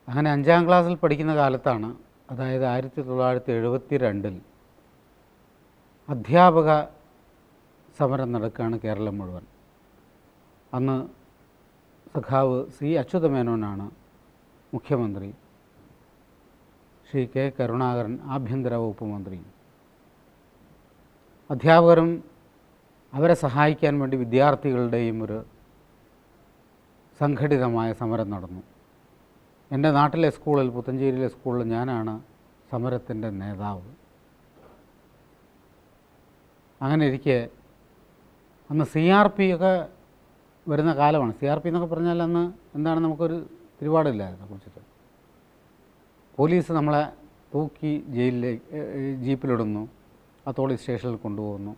അങ്ങനെ 5ാം ക്ലാസ്സിൽ പഠിക്കുന്ന കാലത്താണ്, അതായത് 1972 അധ്യാപക സമരം നടക്കുകയാണ് കേരളം മുഴുവൻ. അന്ന് സഖാവ് സി അച്യുതമേനോനാണ് മുഖ്യമന്ത്രി, ശ്രീ കെ കരുണാകരൻ ആഭ്യന്തര വകുപ്പ് മന്ത്രി. അധ്യാപകരും അവരെ സഹായിക്കാൻ വേണ്ടി വിദ്യാർത്ഥികളുടെയും ഒരു സംഘടിതമായ സമരം നടന്നു. എൻ്റെ നാട്ടിലെ സ്കൂളിൽ, പുത്തഞ്ചേരിയിലെ സ്കൂളിൽ ഞാനാണ് സമരത്തിൻ്റെ നേതാവ്. അങ്ങനെ ഇരിക്കെ അന്ന് CRP ഒക്കെ വരുന്ന കാലമാണ്. CRP എന്നൊക്കെ പറഞ്ഞാൽ അന്ന് എന്താണ്, നമുക്കൊരു തിരുപാടില്ല അതിനെക്കുറിച്ചിട്ട്. പോലീസ് നമ്മളെ തൂക്കി ജീപ്പിലിടുന്നു, അത്തോളി സ്റ്റേഷനിൽ കൊണ്ടുപോകുന്നു.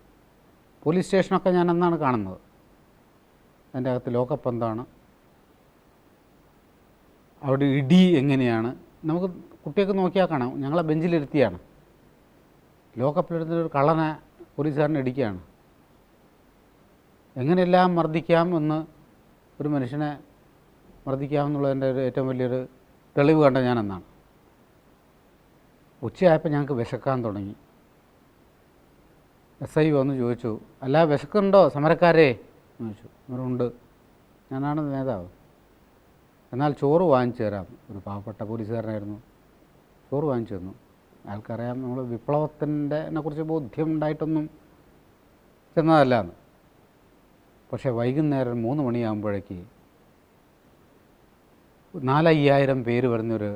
പോലീസ് സ്റ്റേഷനൊക്കെ ഞാൻ അന്നാണ് കാണുന്നത്. അതിൻ്റെ അകത്ത് ലോക്കപ്പ് എന്താണ്, അവിടെ ഇടി എങ്ങനെയാണ്, നമുക്ക് കുട്ടിയൊക്കെ നോക്കിയാൽ കാണാം. ഞങ്ങളെ ബെഞ്ചിലിരുത്തിയാണ്, ലോക്കപ്പിലിരുന്നൊരു കള്ളനെ പോലീസുകാരനെ ഇടിക്കുകയാണ്. എങ്ങനെയെല്ലാം മർദ്ദിക്കാം എന്ന്, ഒരു മനുഷ്യനെ മർദ്ദിക്കാമെന്നുള്ളതിൻ്റെ ഒരു ഏറ്റവും വലിയൊരു തെളിവ് കണ്ട ഞാൻ അന്നാണ്. ഉച്ചയായപ്പോൾ ഞങ്ങൾക്ക് വിശക്കാൻ തുടങ്ങി. SI വന്ന് ചോദിച്ചു, അല്ല വിശക്കുന്നുണ്ടോ സമരക്കാരെ എന്ന് ചോദിച്ചു. അവരുണ്ട്, ഞാനാണ് നേതാവ്, എന്നാൽ ചോറ് വാങ്ങിച്ചു തരാം. ഒരു പാവപ്പെട്ട പോലീസുകാരനായിരുന്നു. ചോറ് വാങ്ങിച്ചു തന്നു. അയാൾക്കറിയാം നമ്മൾ വിപ്ലവത്തിൻ്റെ കുറിച്ച് ബോധ്യം ഉണ്ടായിട്ടൊന്നും ചെന്നതല്ല എന്ന്. പക്ഷേ വൈകുന്നേരം 3 മണിയാകുമ്പോഴേക്ക് 4-5,000 പേര് വരുന്നൊരു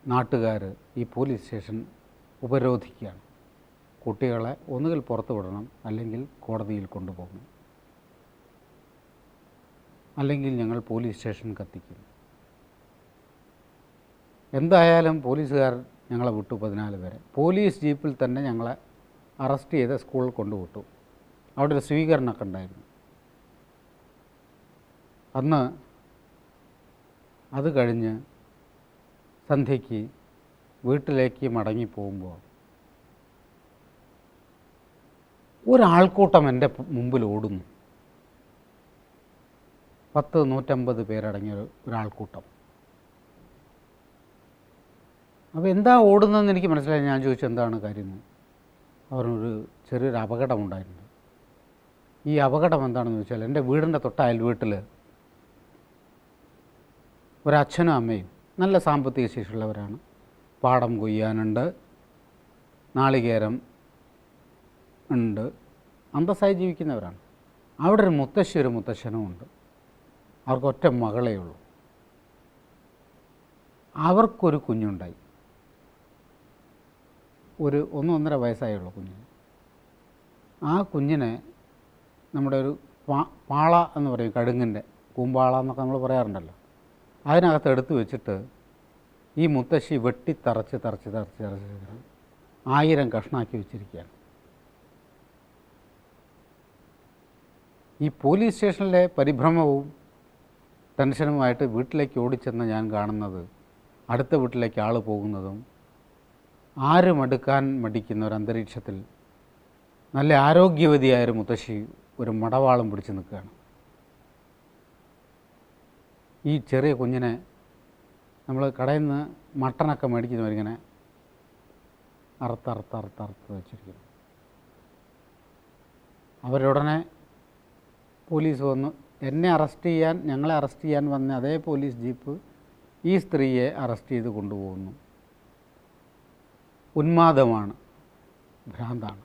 നാട്ടുകാർ ഈ പോലീസ് സ്റ്റേഷൻ ഉപരോധിക്കുകയാണ്. കുട്ടികളെ ഒന്നുകിൽ പുറത്ത് വിടണം, അല്ലെങ്കിൽ കോടതിയിൽ കൊണ്ടുപോകണം, അല്ലെങ്കിൽ ഞങ്ങൾ പോലീസ് സ്റ്റേഷൻ കത്തിക്കും. എന്തായാലും പോലീസുകാർ ഞങ്ങളെ വിട്ടു. 14 പേരെ പോലീസ് ജീപ്പിൽ തന്നെ ഞങ്ങളെ അറസ്റ്റ് ചെയ്ത് സ്കൂളിൽ കൊണ്ടുവിട്ടു. അവിടെ ഒരു സ്വീകരണമൊക്കെ ഉണ്ടായിരുന്നു. അന്ന് അത് കഴിഞ്ഞ് സന്ധ്യയ്ക്ക് വീട്ടിലേക്ക് മടങ്ങിപ്പോകുമ്പോൾ ഒരാൾക്കൂട്ടം എൻ്റെ മുമ്പിൽ ഓടുന്നു. 150 പേരടങ്ങിയ ഒരാൾക്കൂട്ടം. അപ്പോൾ എന്താ ഓടുന്നതെന്ന് എനിക്ക് മനസ്സിലായി. ഞാൻ ചോദിച്ചു, എന്താണ് കാര്യം? അവരൊരു ചെറിയൊരു അപകടമുണ്ടായിട്ടുണ്ട്. ഈ അപകടം എന്താണെന്ന് ചോദിച്ചാൽ, എൻ്റെ വീടിൻ്റെ തൊട്ടയൽ വീട്ടിൽ ഒരച്ഛനും അമ്മയും നല്ല സാമ്പത്തിക ശേഷിയുള്ളവരാണ്. പാടം കൊയ്യാനുണ്ട്, നാളികേരം ഉണ്ട്, അന്തസ്സായി ജീവിക്കുന്നവരാണ്. അവിടെ ഒരു മുത്തശ്ശി, ഒരു മുത്തശ്ശനും ഉണ്ട്. അവർക്ക് ഒറ്റ മകളേ ഉള്ളൂ. അവർക്കൊരു കുഞ്ഞുണ്ടായി, ഒരു 1-1.5 വയസ്സായുള്ള കുഞ്ഞിന്. ആ കുഞ്ഞിനെ നമ്മുടെ ഒരു പാള എന്ന് പറയും, കടുങ്ങിൻ്റെ കൂമ്പാള എന്നൊക്കെ നമ്മൾ പറയാറുണ്ടല്ലോ, അതിനകത്ത് എടുത്തു വെച്ചിട്ട് ഈ മുത്തശ്ശി വെട്ടിത്തറച്ച് 1000 കഷ്ണാക്കി വെച്ചിരിക്കുകയാണ്. ഈ പോലീസ് സ്റ്റേഷനിലെ പരിഭ്രമവും ടെൻഷനുമായിട്ട് വീട്ടിലേക്ക് ഓടിച്ചെന്ന് ഞാൻ കാണുന്നത്, അടുത്ത വീട്ടിലേക്ക് ആൾ പോകുന്നതും, ആരും അടുക്കാൻ മടിക്കുന്ന ഒരു അന്തരീക്ഷത്തിൽ നല്ല ആരോഗ്യവതിയായൊരു മുത്തശ്ശി ഒരു മടവാളും പിടിച്ച് നിൽക്കുകയാണ്. ഈ ചെറിയ കുഞ്ഞിനെ നമ്മൾ കടയിൽ നിന്ന് മട്ടനൊക്കെ മേടിക്കുന്നവരിങ്ങനെ അറുത്ത് വെച്ചിരിക്കുന്നു. അവരുടനെ പോലീസ് വന്നു ഞങ്ങളെ അറസ്റ്റ് ചെയ്യാൻ വന്ന അതേ പോലീസ് ജീപ്പ് ഈ സ്ത്രീയെ അറസ്റ്റ് ചെയ്ത് കൊണ്ടുപോകുന്നു. ഉന്മാദമാണ്, ഭ്രാന്താണ്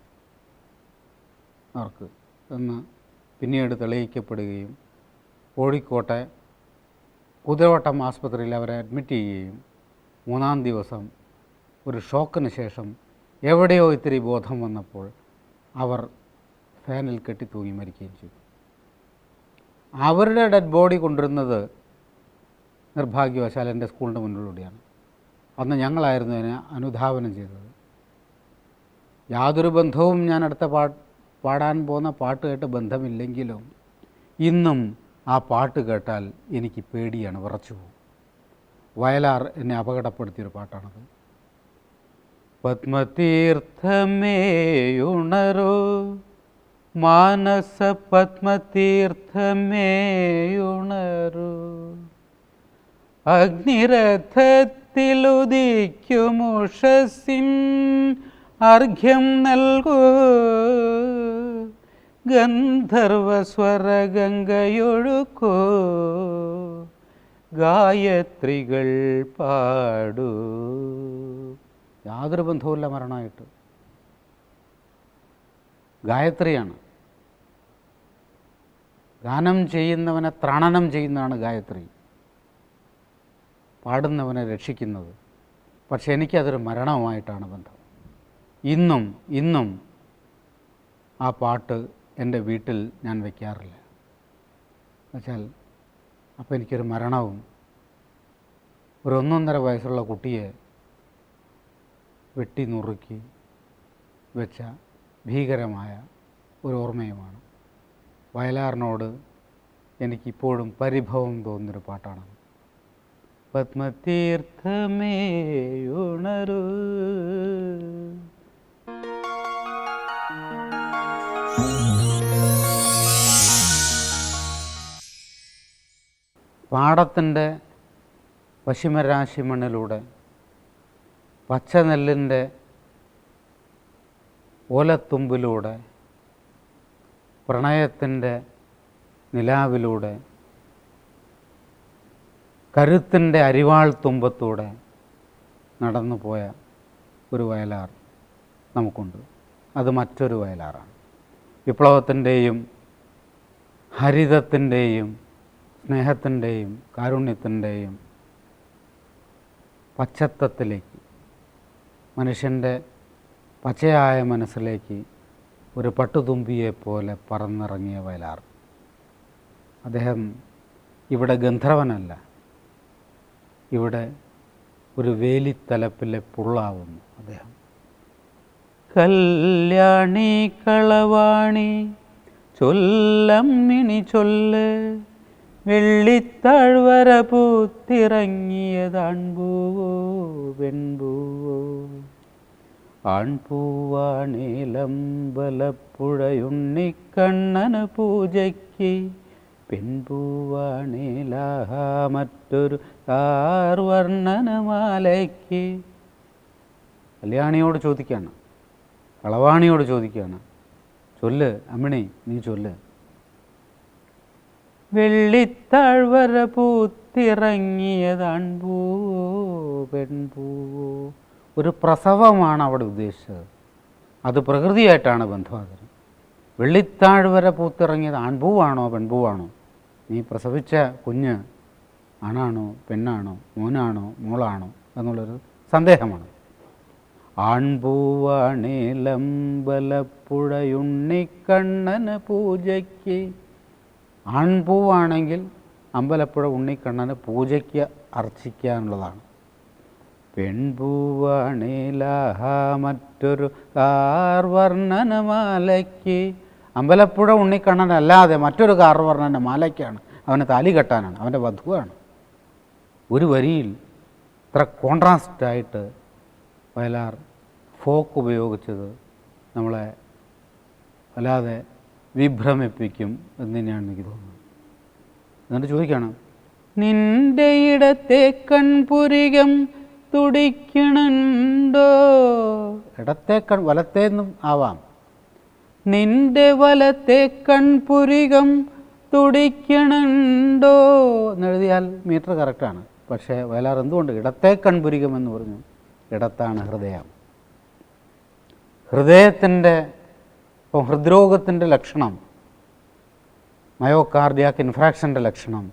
അവർക്ക് എന്ന് പിന്നീട് തെളിയിക്കപ്പെടുകയും കോഴിക്കോട്ടെ കുതിരവട്ടം ആസ്പത്രിയിൽ അവരെ അഡ്മിറ്റ് ചെയ്യുകയും 3-ാം ദിവസം ഒരു ഷോക്കിന് ശേഷം എവിടെയോ ഇത്തിരി ബോധം വന്നപ്പോൾ അവർ ഫാനിൽ കെട്ടി തൂങ്ങി മരിക്കുകയും ചെയ്തു. അവരുടെ ഡെഡ് ബോഡി കൊണ്ടുവരുന്നത് നിർഭാഗ്യവശാൽ എൻ്റെ സ്കൂളിൻ്റെ മുന്നിലൂടെയാണ്. അന്ന് ഞങ്ങളായിരുന്നു അതിനെ അനുധാവനം ചെയ്തത്. യാതൊരു ബന്ധവും ഞാൻ അടുത്ത പാടാൻ പോകുന്ന പാട്ടുമായിട്ട് ബന്ധമില്ലെങ്കിലും ഇന്നും ആ പാട്ട് കേട്ടാൽ എനിക്ക് പേടിയാണ്, വിറച്ചു പോകും. വയലാർ എന്നെ അപകടപ്പെടുത്തിയൊരു പാട്ടാണത്. പത്മതീർത്ഥമേ ഉണരോ മാനസ പത്മതീർത്ഥമേയുണരു അഗ്നിരഥത്തിലുദിക്കുമുഷസിൻ അർഘ്യം നൽകൂ ഗന്ധർവസ്വരഗംഗയൊഴുക്കോ ഗായത്രികൾ പാടൂ. യാതൊരു ബന്ധവുമില്ല മരണമായിട്ട്. ഗായത്രിയാണ്. ഗാനം ചെയ്യുന്നവനെ ത്രാണനം ചെയ്യുന്നതാണ് ഗായത്രി, പാടുന്നവനെ രക്ഷിക്കുന്നത്. പക്ഷെ എനിക്കതൊരു മരണവുമായിട്ടാണ് ബന്ധം. ഇന്നും ആ പാട്ട് എൻ്റെ വീട്ടിൽ ഞാൻ വയ്ക്കാറില്ല. എന്നുവെച്ചാൽ അപ്പോൾ എനിക്കൊരു മരണവും ഒരു 1.5 വയസ്സുള്ള കുട്ടിയെ വെട്ടി നുറുക്കി വെച്ച ഭീകരമായ ഒരു ഓർമ്മയുമാണ്. വയലാറിനോട് എനിക്കിപ്പോഴും പരിഭവം തോന്നുന്നൊരു പാട്ടാണ്. പത്മതീർത്ഥമേയുണരു. പാടത്തിൻ്റെ പശ്ചിമരാശി മണ്ണിലൂടെ പച്ചനെല്ലിൻ്റെ ഓലത്തുമ്പിലൂടെ പ്രണയത്തിൻ്റെ നിലാവിലൂടെ കരുത്തിൻ്റെ അരിവാൾ തുമ്പത്തൂടെ നടന്നു പോയ ഒരു വയലാർ നമുക്കുണ്ട്. അത് മറ്റൊരു വയലാറാണ്. വിപ്ലവത്തിൻ്റെയും ഹരിതത്തിൻ്റെയും സ്നേഹത്തിൻ്റെയും കാരുണ്യത്തിൻ്റെയും പച്ചത്തത്തിലേക്ക്, മനുഷ്യൻ്റെ പച്ചയായ മനസ്സിലേക്ക് ഒരു പട്ടുതുമ്പിയെപ്പോലെ പറന്നിറങ്ങിയ വയലാർ. അദ്ദേഹം ഇവിടെ ഗന്ധർവനല്ല, ഇവിടെ ഒരു വേലിത്തലപ്പിലെ പുള്ളാവുന്നു അദ്ദേഹം. കല്യാണി കളവാണി ചൊല്ലമ്മിണി ചൊല്ല്, വെള്ളിത്താഴ്വര പൂത്തിറങ്ങിയതാൺപൂവോ പെൺപൂവോ, ആൺപൂവാണേലമ്പലപ്പുഴയുണ്ണിക്കണ്ണന് പൂജയ്ക്ക്, പെൺപൂവാണേലാഹ മറ്റൊരു കാർവർണ്ണനമാലയ്ക്ക്. കല്യാണിയോട് ചോദിക്കുകയാണ്, കളവാണിയോട് ചോദിക്കുകയാണ്, ചൊല്ല് അമ്മിണി, നീ ചൊല്ല്. വെള്ളിത്താഴ്വര പൂത്തിറങ്ങിയതാൺപൂവോ പെൺപൂവോ. ഒരു പ്രസവമാണ് അവിടെ ഉദ്ദേശിച്ചത്. അത് പ്രകൃതിയായിട്ടാണ് ബന്ധമാകുന്നത്. വെള്ളിത്താഴ്വര പൂത്തിറങ്ങിയത് ആൺപൂവാണോ പെൺപൂവാണോ? നീ പ്രസവിച്ച കുഞ്ഞ് ആണാണോ പെണ്ണാണോ മോനാണോ മോളാണോ എന്നുള്ളൊരു സന്ദേഹമാണ്. ആൺപൂവാണേലമ്പലപ്പുഴയുണ്ണിക്കണ്ണന് പൂജയ്ക്ക്. ആൺപൂവാണെങ്കിൽ അമ്പലപ്പുഴ ഉണ്ണിക്കണ്ണന് പൂജയ്ക്ക് അർച്ചിക്കാനുള്ളതാണ്. പെൺപൂവാണേലാഹ മറ്റൊരു കാർവർണ്ണനമാലയ്ക്ക്. അമ്പലപ്പുഴ ഉണ്ണിക്കണ്ണനല്ലാതെ മറ്റൊരു കാർവർണ്ണന മാലയ്ക്കാണ്, അവന് താലി കെട്ടാനാണ്, അവൻ്റെ വധുവാണ്. ഒരു വരിയിൽ ഇത്ര കോൺട്രാസ്റ്റായിട്ട് വയലാർ ഫോക്ക് ഉപയോഗിച്ചത് നമ്മളെ വല്ലാതെ വിഭ്രമിപ്പിക്കും എന്ന് തന്നെയാണ് എനിക്ക് തോന്നുന്നത്. എന്നിട്ട് ചോദിക്കുകയാണ്, നിൻ്റെ ഇടത്തെ കൺപുരികം തുടിക്കണുണ്ടോ? ഇടത്തെ വലത്തേന്നും ആവാം. നിൻ്റെ വലത്തെ കൺപുരികം തുടിക്കണുണ്ടോ എന്നെഴുതിയാൽ മീറ്റർ കറക്റ്റാണ്. പക്ഷേ വയലാർ എന്തുകൊണ്ട് ഇടത്തെ കൺപുരികം എന്ന് പറഞ്ഞു? ഇടത്താണ് ഹൃദയം. ഹൃദയത്തിൻ്റെ ഇപ്പോൾ ഹൃദ്രോഗത്തിൻ്റെ ലക്ഷണം, മയോകാർഡിയാക് ഇൻഫ്രാക്ഷൻ്റെ ലക്ഷണം,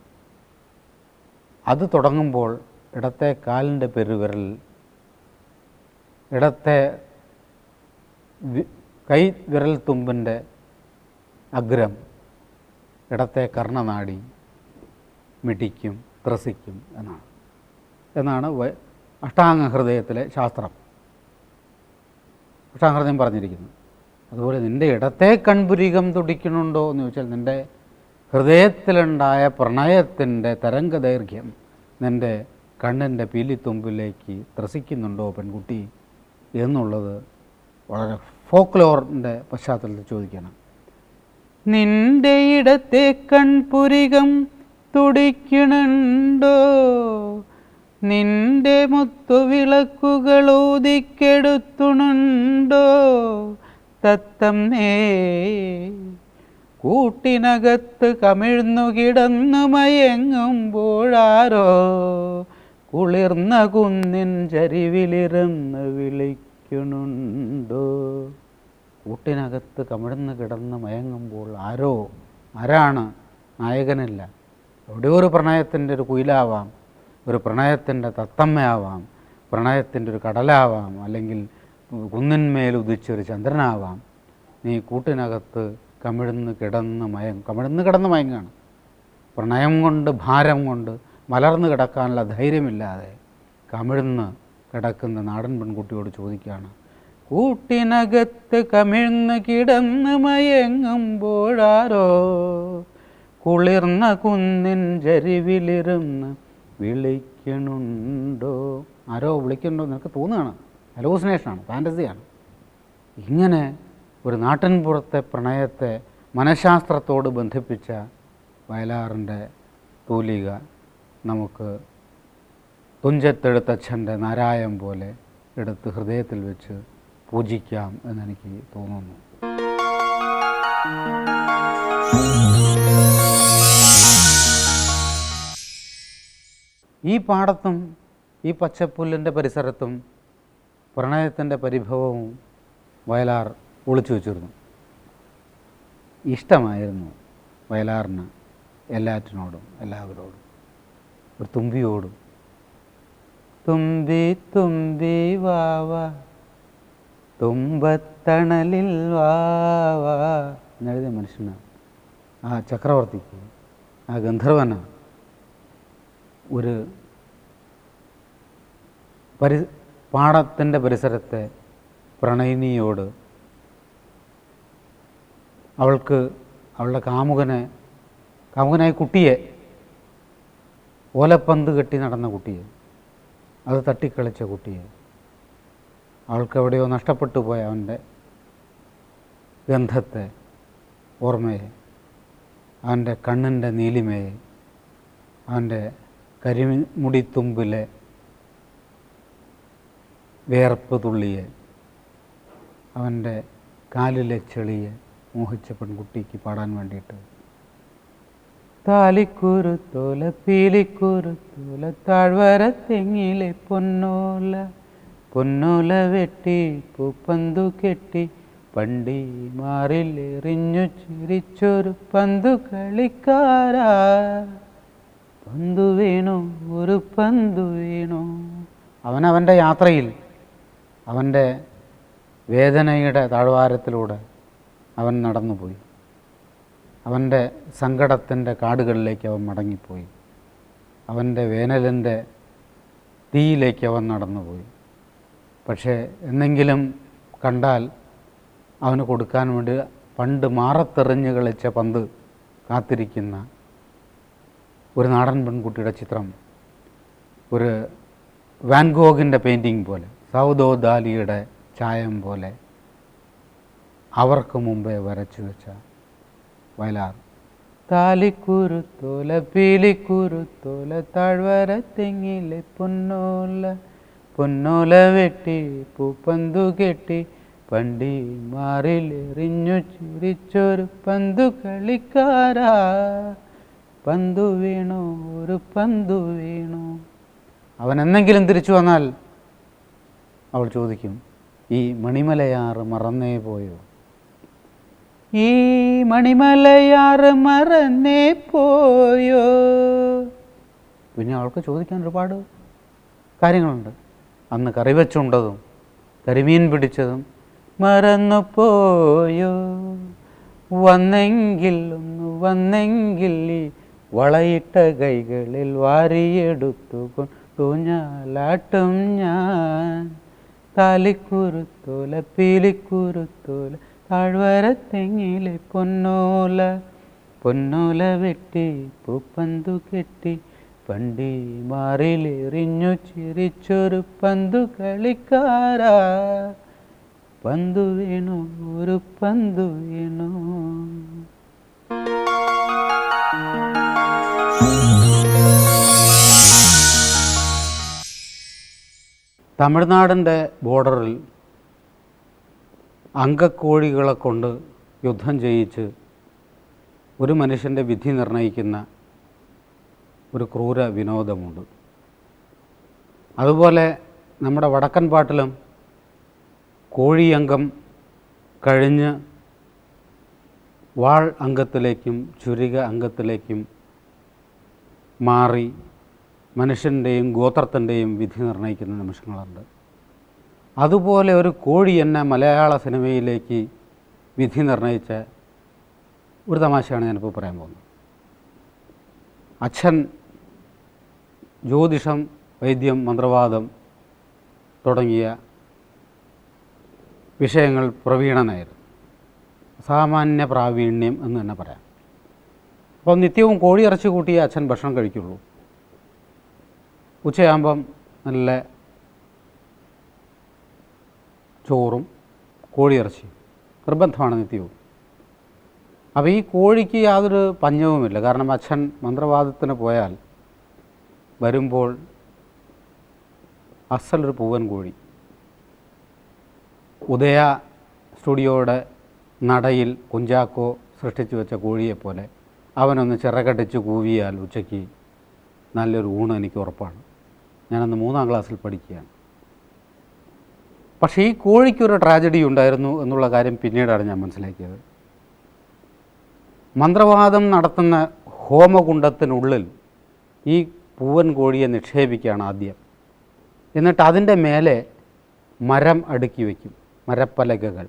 അത് തുടങ്ങുമ്പോൾ ഇടത്തെ കാലിൻ്റെ പെരുവിരൽ, ഇടത്തെ കൈ വിരൽ തുമ്പിൻ്റെ അഗ്രം, ഇടത്തെ കർണനാടി മിടിക്കും ത്രസിക്കും എന്നാണ് അഷ്ടാംഗ ഹൃദയത്തിലെ ശാസ്ത്രം. അഷ്ടാംഗഹൃദയം പറഞ്ഞിരിക്കുന്നു. അതുപോലെ നിൻ്റെ ഇടത്തെ കൺപുരികം തുടിക്കണുണ്ടോ എന്ന് ചോദിച്ചാൽ നിൻ്റെ ഹൃദയത്തിലുണ്ടായ പ്രണയത്തിൻ്റെ തരംഗദൈർഘ്യം നിൻ്റെ കണ്ണിൻ്റെ പീലിത്തുമ്പിലേക്ക് ത്രസിക്കുന്നുണ്ടോ പെൺകുട്ടി എന്നുള്ളത് വളരെ ഫോക്ലോറിൻ്റെ പശ്ചാത്തലത്തിൽ ചോദിക്കണം. നിന്റെ ഇടത്തെ കൺപുരികം തുടിക്കണുണ്ടോ, നിന്റെ മുത്തുവിളക്കുകൾ ഊതിക്കെടുത്തുണുണ്ടോ, തത്തമ്മേ കൂട്ടിനകത്ത് കമിഴ്ന്നു കിടന്നു മയങ്ങുമ്പോഴാരോ കുളിർന്ന കുന്നിൻ ചരിവിലിരുന്ന് വിളിക്കുന്നുണ്ടോ. കൂട്ടിനകത്ത് കമിഴ്ന്ന് കിടന്ന് മയങ്ങുമ്പോൾ ആരാണ്? നായകനില്ല. എവിടെയോ ഒരു പ്രണയത്തിൻ്റെ ഒരു കുയിലാവാം, ഒരു പ്രണയത്തിൻ്റെ തത്തമ്മയാവാം, പ്രണയത്തിൻ്റെ ഒരു കടലാവാം, അല്ലെങ്കിൽ കുന്നിന്മേൽ ഉദിച്ചൊരു ചന്ദ്രനാവാം. നീ കൂട്ടിനകത്ത് കമിഴ്ന്ന് കിടന്ന് മയങ്ങാണ്. പ്രണയം കൊണ്ട്, ഭാരം കൊണ്ട് മലർന്ന് കിടക്കാനുള്ള ധൈര്യമില്ലാതെ കമിഴ്ന്ന് കിടക്കുന്ന നാടൻ പെൺകുട്ടിയോട് ചോദിക്കുകയാണ്, കൂട്ടിനകത്ത് കമിഴ്ന്ന് കിടന്ന് മയങ്ങുമ്പോഴാരോ കുളിർന്ന കുന്നിൻ ചരിവിലിരുന്ന് വിളിക്കണുണ്ടോ. ആരോ വിളിക്കണുണ്ടോ നിനക്ക് തോന്നുകയാണ്, ഹലൂസിനേഷനാണ്, ഫാൻറ്റസിയാണ്. ഇങ്ങനെ ഒരു നാട്ടിൻപുറത്തെ പ്രണയത്തെ മനഃശാസ്ത്രത്തോട് ബന്ധിപ്പിച്ച വയലാറിൻ്റെ തൂലിക നമുക്ക് തുഞ്ചത്തെഴുത്തച്ഛൻ്റെ നാരായം പോലെ എടുത്ത് ഹൃദയത്തിൽ വെച്ച് പൂജിക്കാം എന്നെനിക്ക് തോന്നുന്നു. ഈ പാടത്തും ഈ പച്ചപ്പുല്ലിൻ്റെ പരിസരത്തും പ്രണയത്തിൻ്റെ പരിഭവവും വയലാർ ഒളിച്ചു വച്ചിരുന്നു. ഇഷ്ടമായിരുന്നു വയലാറിന് എല്ലാറ്റിനോടും, എല്ലാവരോടും, ഒരു തുമ്പിയോടും. തുമ്പി തുമ്പി വാവ തുമ്പത്തണലിൽ വാവ എന്നെഴുതിയ മനുഷ്യനാണ്. ആ ചക്രവർത്തിക്ക്, ആ ഗന്ധർവന് ഒരു പാടത്തിൻ്റെ പരിസരത്തെ പ്രണയിനിയോട് അവൾക്ക് അവളുടെ കാമുകനായ കുട്ടിയെ, ഓലപ്പന്ത് കെട്ടി നടന്ന കുട്ടിയെ, അത് തട്ടിക്കളിച്ച കുട്ടിയെ, അവൾക്ക് എവിടെയോ നഷ്ടപ്പെട്ടു പോയ അവൻ്റെ ഗന്ധത്തെ, ഓർമ്മയെ, അവൻ്റെ കണ്ണിൻ്റെ നീലിമയെ, അവൻ്റെ കരിമുടിത്തുമ്പിലെ വേർപ്പ് തുള്ളിയെ, അവൻ്റെ കാലിലെ ചെളിയെ മോഹിച്ച പെൺകുട്ടിക്ക് പാടാൻ വേണ്ടിയിട്ട് താലിക്കുരുത്തോല പീലിക്കുരുത്തോല താഴ്വര തെങ്ങിലെ പൊന്നോല പൊന്നോല വെട്ടി പൂപ്പന്തു കെട്ടി പണ്ടി മാറിലെറിഞ്ഞു ചിരിച്ചൊരു പന്തു കളിക്കാരാ, പന്തു വീണു ഒരു പന്തു വീണു. അവനവൻ്റെ യാത്രയിൽ, അവൻ്റെ വേദനയുടെ താഴ്വാരത്തിലൂടെ അവൻ നടന്നുപോയി. അവൻ്റെ സങ്കടത്തിൻ്റെ കാടുകളിലേക്ക് അവൻ മടങ്ങിപ്പോയി. അവൻ്റെ വേനലിൻ്റെ തീയിലേക്ക് അവൻ നടന്നുപോയി. പക്ഷേ എന്തെങ്കിലും കണ്ടാൽ അവന് കൊടുക്കാൻ വേണ്ടി പണ്ട് മാറത്തെറിഞ്ഞ് കളിച്ച പന്ത് കാത്തിരിക്കുന്ന ഒരു നാടൻ പെൺകുട്ടിയുടെ ചിത്രം, ഒരു വാൻഗോഗിൻ്റെ പെയിൻറ്റിങ് പോലെ, സൗദോ ദാലിയുടെ ചായം പോലെ അവർക്ക് മുമ്പേ വരച്ചു വെച്ച വയലാർ. താലിക്കുരുത്തോല പീലിക്കുരുത്തോല താഴ്വര തെങ്ങിലെ പൊന്നോല പൊന്നോല വെട്ടി പൂപ്പന്തു കെട്ടി പണ്ടി മാറിലെറിഞ്ഞു ചിരിച്ചൊരു പന്തു കളിക്കാരാ, പന്തു വീണു ഒരു പന്തു വീണു. അവൻ എന്നെങ്കിലും തിരിച്ചു വന്നാൽ അവൾ ചോദിക്കും, ഈ മണിമലയാറ് മറന്നേ പോയോ, ഈ മണിമലയാറ് മറന്നേ പോയോ. പിന്നെ അവൾക്ക് ചോദിക്കാൻ ഒരുപാട് കാര്യങ്ങളുണ്ട്. അന്ന് കറി വെച്ചുണ്ടതും കരിമീൻ പിടിച്ചതും മറന്നു പോയോ, വന്നെങ്കിൽ ഈ വളയിട്ട കൈകളിൽ വാരിയെടുത്തു കൊണ്ടൂഞ്ഞാലാട്ടും ഞാൻ. താലിക്കുരുത്തോല പീലിക്കുരുത്തോല താഴ്വര തെങ്ങിലെ പൊന്നോല പൊന്നോല വെട്ടി പൂപ്പന്തു കെട്ടി പണ്ടി മാറിലെറിഞ്ഞു ചിരിച്ചൊരു പന്തു കളിക്കാരാ, പന്തു വീണു ഒരു പന്തു വീണു. തമിഴ്നാടിൻ്റെ ബോർഡറിൽ അങ്കക്കോഴികളെ കൊണ്ട് യുദ്ധം ചെയ്യിച്ച് ഒരു മനുഷ്യൻ്റെ വിധി നിർണ്ണയിക്കുന്ന ഒരു ക്രൂര വിനോദമുണ്ട്. അതുപോലെ നമ്മുടെ വടക്കൻ പാട്ടിലും കോഴിയംഗം കഴിഞ്ഞ് വാൾ അംഗത്തിലേക്കും ചുരിക അംഗത്തിലേക്കും മാറി മനുഷ്യൻ്റെയും ഗോത്രത്തിൻ്റെയും വിധി നിർണ്ണയിക്കുന്ന നിമിഷങ്ങളുണ്ട്. അതുപോലെ ഒരു കോഴി എന്നെ മലയാള സിനിമയിലേക്ക് വിധി നിർണ്ണയിച്ച ഒരു തമാശയാണ് ഞാനിപ്പോൾ പറയാൻ പോകുന്നത്. അച്ഛൻ ജ്യോതിഷം, വൈദ്യം, മന്ത്രവാദം തുടങ്ങിയ വിഷയങ്ങൾ പ്രവീണനായിരുന്നു. സാമാന്യ പ്രാവീണ്യം എന്ന് തന്നെ പറയാം. അപ്പോൾ നിത്യവും കോഴി ഇറച്ചി കൂട്ടിയേ അച്ഛൻ ഭക്ഷണം കഴിക്കുള്ളൂ. ഉച്ചയാകുമ്പം നല്ല ചോറും കോഴിയിറച്ചിയും നിർബന്ധമാണ് നിത്യവും. അപ്പോൾ ഈ കോഴിക്ക് യാതൊരു പഞ്ഞവുമില്ല. കാരണം അച്ഛൻ മന്ത്രവാദത്തിന് പോയാൽ വരുമ്പോൾ അസലൊരു പൂവൻ കോഴി, ഉദയ സ്റ്റുഡിയോയുടെ നടയിൽ കുഞ്ചാക്കോ സൃഷ്ടിച്ചു വെച്ച കോഴിയെപ്പോലെ അവനൊന്ന് ചിറകടിച്ച് കൂവിയാൽ ഉച്ചയ്ക്ക് നല്ലൊരു ഊണ് എനിക്ക് ഉറപ്പാണ്. ഞാനന്ന് 3ാം ക്ലാസ്സിൽ പഠിക്കുകയാണ്. പക്ഷേ ഈ കോഴിക്കൊരു ട്രാജഡി ഉണ്ടായിരുന്നു എന്നുള്ള കാര്യം പിന്നീടാണ് ഞാൻ മനസ്സിലാക്കിയത്. മന്ത്രവാദം നടത്തുന്ന ഹോമകുണ്ഡത്തിനുള്ളിൽ ഈ പൂവൻ കോഴിയെ നിക്ഷേപിക്കുകയാണ് ആദ്യം. എന്നിട്ട് അതിൻ്റെ മേലെ മരം അടുക്കി വയ്ക്കും, മരപ്പലകകൾ.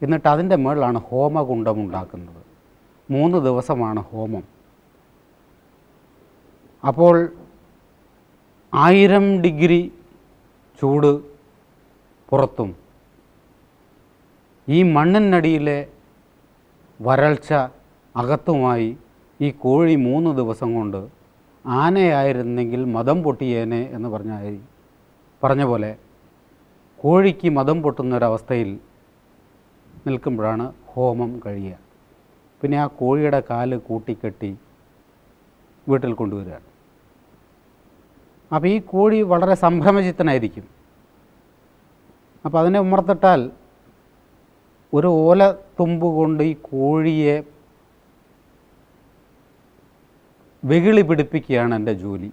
എന്നിട്ട് അതിൻ്റെ മുകളിലാണ് ഹോമകുണ്ഡം ഉണ്ടാക്കുന്നത്. 3 ദിവസമാണ് ഹോമം. അപ്പോൾ 1000 ഡിഗ്രി ചൂട് പുറത്തും ഈ മണ്ണിനടിയിലെ വരൾച്ച അകത്തുമായി ഈ കോഴി 3 ദിവസം കൊണ്ട് ആനയായിരുന്നെങ്കിൽ മദം പൊട്ടിയേനെ എന്ന് പറഞ്ഞ പോലെ കോഴിക്ക് മദം പൊട്ടുന്നൊരവസ്ഥയിൽ നിൽക്കുമ്പോഴാണ് ഹോമം കഴിയുക. പിന്നെ ആ കോഴിയുടെ കാല് കൂട്ടിക്കെട്ടി വീട്ടിൽ കൊണ്ടുവരികയാണ്. അപ്പോൾ ഈ കോഴി വളരെ സംഭ്രമചിത്തനായിരിക്കും. അപ്പോൾ അതിനെ ഉമ്മർത്തിട്ടാൽ ഒരു ഓലത്തുമ്പ് കൊണ്ട് ഈ കോഴിയെ വെകിളി പിടിപ്പിക്കുകയാണ് എൻ്റെ ജോലി.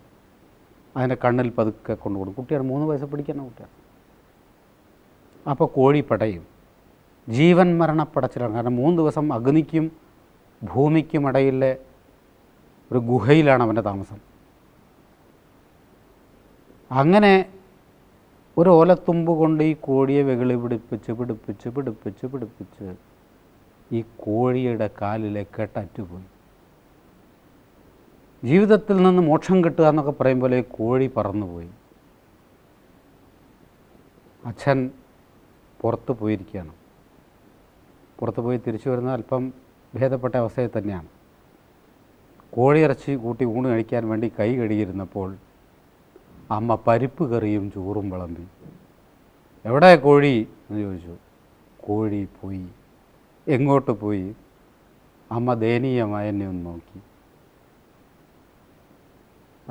അതിൻ്റെ കണ്ണിൽ പതുക്കെ കൊണ്ടുകൊടുക്കും. കുട്ടിയാണ്, 3 വയസ്സ് പഠിക്കുന്ന കുട്ടിയാണ്. അപ്പോൾ കോഴി പടയും, ജീവൻ മരണപ്പടച്ചിലാണ്. കാരണം 3 ദിവസം അഗ്നിക്കും ഭൂമിക്കുമിടയിലെ ഒരു ഗുഹയിലാണ് അവൻ്റെ താമസം. അങ്ങനെ ഒരു ഓലത്തുമ്പ് കൊണ്ട് ഈ കോഴിയെ വെകിളി പിടിപ്പിച്ച് ഈ കോഴിയുടെ കാലിലെ കെട്ടറ്റുപോയി. ജീവിതത്തിൽ നിന്ന് മോക്ഷം കിട്ടുക എന്നൊക്കെ പറയും പോലെ കോഴി പറന്നുപോയി. അച്ഛൻ പുറത്ത് പോയിരിക്കുകയാണ്. പുറത്ത് പോയി തിരിച്ചു വരുന്ന അല്പം ഭേദപ്പെട്ട അവസ്ഥയിൽ തന്നെയാണ്. കോഴിയിറച്ചി കൂട്ടി ഊണ് കഴിക്കാൻ വേണ്ടി കൈ കഴുകിയിരുന്നപ്പോൾ അമ്മ പരിപ്പ് കറിയും ചോറും വിളമ്പി. എവിടെ കോഴി എന്ന് ചോദിച്ചു. കോഴി പോയി. എങ്ങോട്ട് പോയി? അമ്മ ദയനീയമായി എന്നെ ഒന്ന് നോക്കി.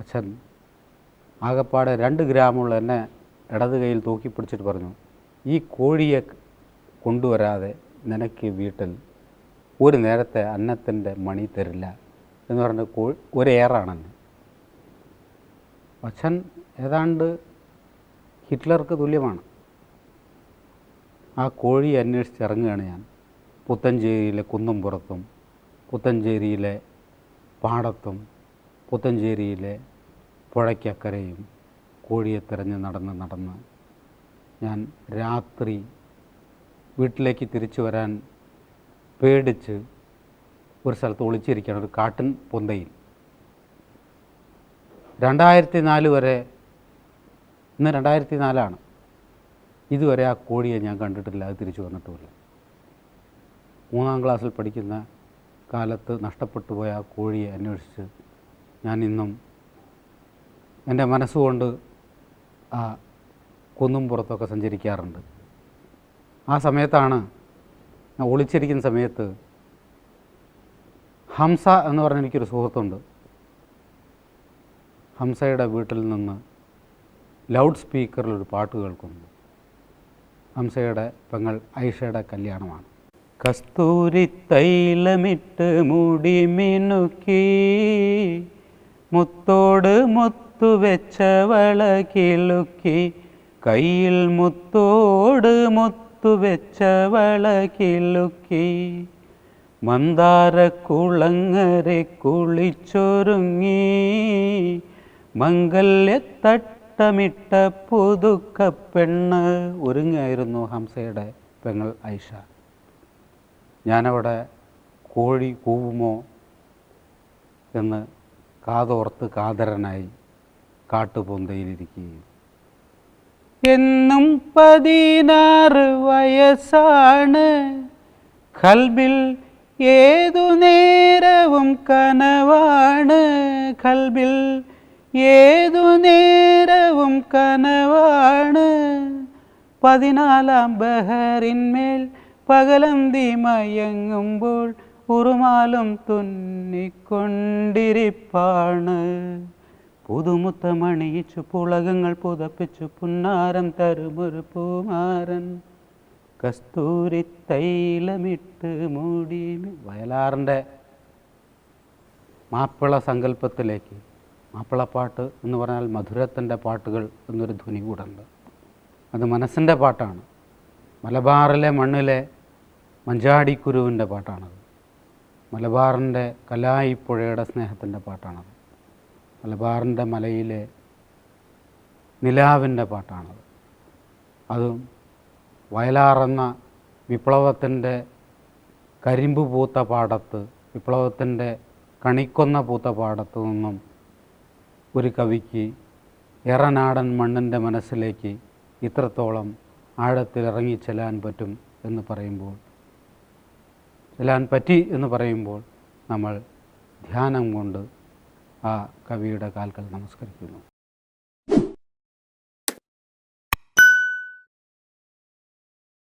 അച്ഛൻ ആകപ്പാടെ 2 ഗ്രാമുള്ള എന്നെ ഇടത് കൈയിൽ തൂക്കി പിടിച്ചിട്ട് പറഞ്ഞു, ഈ കോഴിയെ കൊണ്ടുവരാതെ നിനക്ക് വീട്ടിൽ ഒരു നേരത്തെ അന്നത്തിൻ്റെ മണി തരില്ല എന്ന് പറഞ്ഞ് ഒരേറാണെന്ന്. അച്ഛൻ ഏതാണ്ട് ഹിറ്റ്ലർക്ക് തുല്യമാണ്. ആ കോഴിയെ അന്വേഷിച്ചിറങ്ങുകയാണ് ഞാൻ. പുത്തഞ്ചേരിയിലെ കുന്നും പുറത്തും, പുത്തഞ്ചേരിയിലെ പാടത്തും, പുത്തഞ്ചേരിയിലെ പുഴയ്ക്കക്കരയും കോഴിയെ തിരഞ്ഞ് നടന്ന് ഞാൻ രാത്രി വീട്ടിലേക്ക് തിരിച്ചു വരാൻ പേടിച്ച് ഒരു സ്ഥലത്ത് ഒളിച്ചിരിക്കുകയാണ്, ഒരു കാട്ടിൻ പൊന്തയിൽ. 2004 വരെ, ഇന്ന് 2004 ഇതുവരെ ആ കോഴിയെ ഞാൻ കണ്ടിട്ടില്ല. അത് തിരിച്ചു വന്നിട്ടുമില്ല. 3ാം ക്ലാസ്സിൽ പഠിക്കുന്ന കാലത്ത് നഷ്ടപ്പെട്ടു പോയ ആ കോഴിയെ അന്വേഷിച്ച് ഞാൻ ഇന്നും എൻ്റെ മനസ്സുകൊണ്ട് ആ കുന്നും പുറത്തൊക്കെ സഞ്ചരിക്കാറുണ്ട്. ആ സമയത്താണ്, ഒളിച്ചിരിക്കുന്ന സമയത്ത് ഹംസ എന്ന് പറഞ്ഞ എനിക്കൊരു സുഹൃത്തുണ്ട്. ഹംസയുടെ വീട്ടിൽ നിന്ന് ലൗഡ് സ്പീക്കറിൽ ഒരു പാട്ട് കേൾക്കുന്നു. ഹംസയുടെ പെങ്ങൾ ഐഷയുടെ കല്യാണമാണ്. കസ്തൂരി തൈലമിട്ട് മുടി മിനുക്കി മുത്തോട് മുത്തു വെച്ച വള കിളുക്കി കയ്യിൽ മുത്തോട് മുത്തു വെച്ച വള കിളുക്കി മന്ദാരക്കുളങ്ങരെ കുളിച്ചൊരുങ്ങി മംഗല്യത്തട്ടമിട്ട പുതുക്കപ്പെണ്ണ് ഒരുങ്ങായിരുന്നു ഹംസയുടെ പെങ്ങൾ ഐഷ. ഞാനവിടെ കോഴി കൂവുമോ എന്ന് കാതോർത്ത് കാതരനായി കാട്ടുപൊന്തയിലിരിക്കുകയും എന്നും 16 വയസ്സാണ്, ഖൽബിൽ ഏതു നേരവും കനവാണ്, ഖൽബിൽ ഏതു നേരവും കനവാണ്, 14 ബഹറിന്മേൽ പകലന്തി മയങ്ങുമ്പോൾ ഉറുമാലും തുന്നിക്കൊണ്ടിരിപ്പാണ്, പുതുമുത്തമണിയിച്ചു പുളകങ്ങൾ പുതപ്പിച്ചു പുന്നാരം തരുമൊരു പൂമാരൻ, കസ്തൂരി തൈലമിട്ട് മൂടി. വയലാറിൻ്റെ മാപ്പിള സങ്കല്പത്തിലേക്ക്, മാപ്പിളപ്പാട്ട് എന്ന് പറഞ്ഞാൽ മധുരത്തിൻ്റെ പാട്ടുകൾ എന്നൊരു ധ്വനി കൂടുണ്ട്. അത് മനസ്സിൻ്റെ പാട്ടാണ്. മലബാറിലെ മണ്ണിലെ മഞ്ചാടിക്കുരുവിൻ്റെ പാട്ടാണത്. മലബാറിൻ്റെ കലായിപ്പുഴയുടെ സ്നേഹത്തിൻ്റെ പാട്ടാണത്. മലബാറിൻ്റെ മലയിലെ നിലാവിൻ്റെ പാട്ടാണത്. അതും വയലാറെന്ന വിപ്ലവത്തിൻ്റെ കരിമ്പ് പൂത്ത പാടത്ത്, വിപ്ലവത്തിൻ്റെ കണിക്കൊന്ന പൂത്ത പാടത്തു നിന്നും ഒരു കവിക്ക് എറനാടൻ മണ്ണിൻ്റെ മനസ്സിലേക്ക് ഇത്രത്തോളം ആഴത്തിൽ ഇറങ്ങി ചെല്ലാൻ പറ്റും എന്ന് പറയുമ്പോൾ, ചെല്ലാൻ പറ്റി എന്ന് പറയുമ്പോൾ നമ്മൾ ധ്യാനം കൊണ്ട് ആ കവിയുടെ കാൽക്കൽ നമസ്കരിക്കുന്നു.